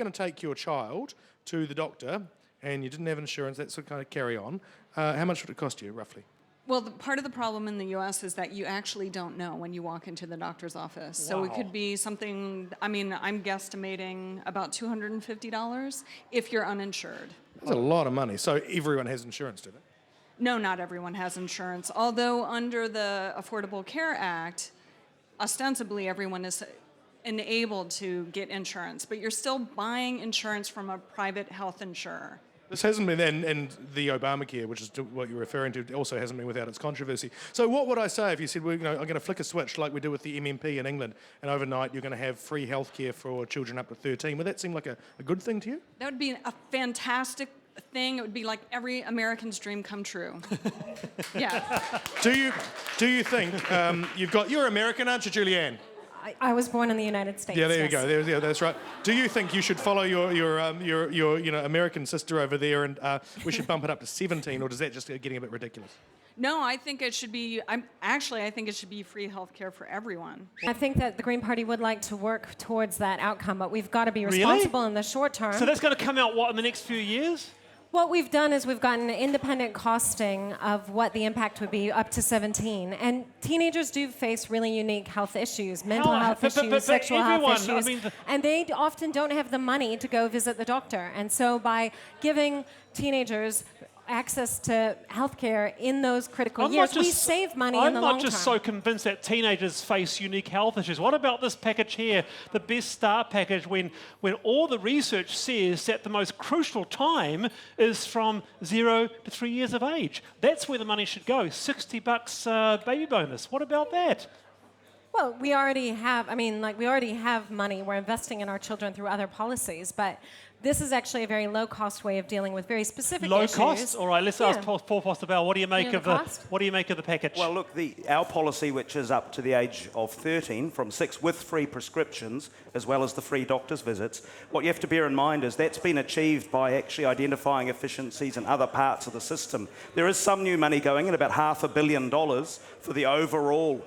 going to take your child to the doctor and you didn't have insurance, that sort of kind of carry on, how much would it cost you, roughly? Well, part of the problem in the U.S. is that you actually don't know when you walk into the doctor's office. So it could be something, I mean, I'm guesstimating about $250 if you're uninsured. That's a lot of money. So everyone has insurance, do they? No, not everyone has insurance. Although under the Affordable Care Act, ostensibly everyone is enabled to get insurance, but you're still buying insurance from a private health insurer. This hasn't been, and the Obamacare, which is what you're referring to, also hasn't been without its controversy. So what would I say if you said, well, I'm going to flick a switch like we do with the MMP in England, and overnight you're going to have free healthcare for children up to 13? Would that seem like a good thing to you? That would be a fantastic thing. It would be like every American's dream come true. Yeah. Do you think you're American, aren't you, Julianne? I was born in the United States. Yeah, there yes. you go. Yeah, that's right. Do you think you should follow your American sister over there, and we should bump it up to 17, or does that just getting a bit ridiculous? No, I think it should be. I think it should be free health care for everyone. I think that the Green Party would like to work towards that outcome, but we've got to be responsible in the short term. So that's going to come out, what, in the next few years? What we've done is we've gotten independent costing of what the impact would be up to 17. And teenagers do face really unique health issues, mental health issues, sexual health issues. And they often don't have the money to go visit the doctor. And so by giving teenagers access to healthcare in those critical years, we save money in the long term. I'm not just so convinced that teenagers face unique health issues. What about this package here, the Best Start package, when all the research says that the most crucial time is from 0 to 3 years of age? That's where the money should go. $60 baby bonus. What about that? Well, we already have money. We're investing in our children through other policies, but this is actually a very low-cost way of dealing with very specific issues. Low cost? All right, let's ask Paul Foster-Bell, what do you make of the package? Well, look, our policy, which is up to the age of 13, from 6, with free prescriptions, as well as the free doctor's visits, what you have to bear in mind is that's been achieved by actually identifying efficiencies in other parts of the system. There is some new money going in, about $500 million for the overall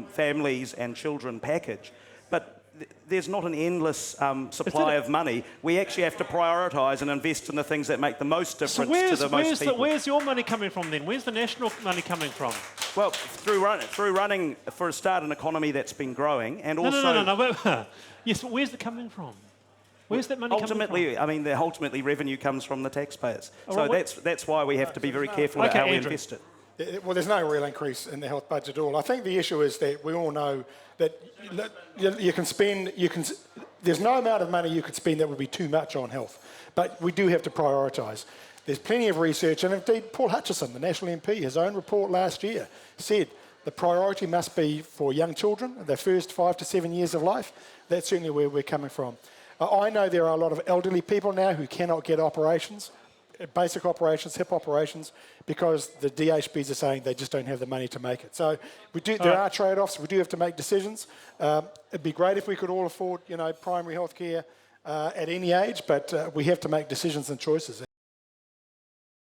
families and children package. But there's not an endless supply of money. We actually have to prioritise and invest in the things that make the most difference to the most people. Where's your money coming from then? Where's the national money coming from? Well, through running, for a start, an economy that's been growing, and also... No. Yes, but where's it coming from? Where's that money coming from? Ultimately, revenue comes from the taxpayers. So that's why we have to be very careful about how we invest it. Well, there's no real increase in the health budget at all. I think the issue is that we all know that you can spend, there's no amount of money you could spend that would be too much on health. But we do have to prioritise. There's plenty of research, and indeed Paul Hutchison, the National MP, his own report last year, said the priority must be for young children, their first 5 to 7 years of life. That's certainly where we're coming from. I know there are a lot of elderly people now who cannot get operations, basic operations, hip operations, because the DHBs are saying they just don't have the money to make it. So there are trade-offs. We do have to make decisions. It'd be great if we could all afford, primary health care at any age, but we have to make decisions and choices.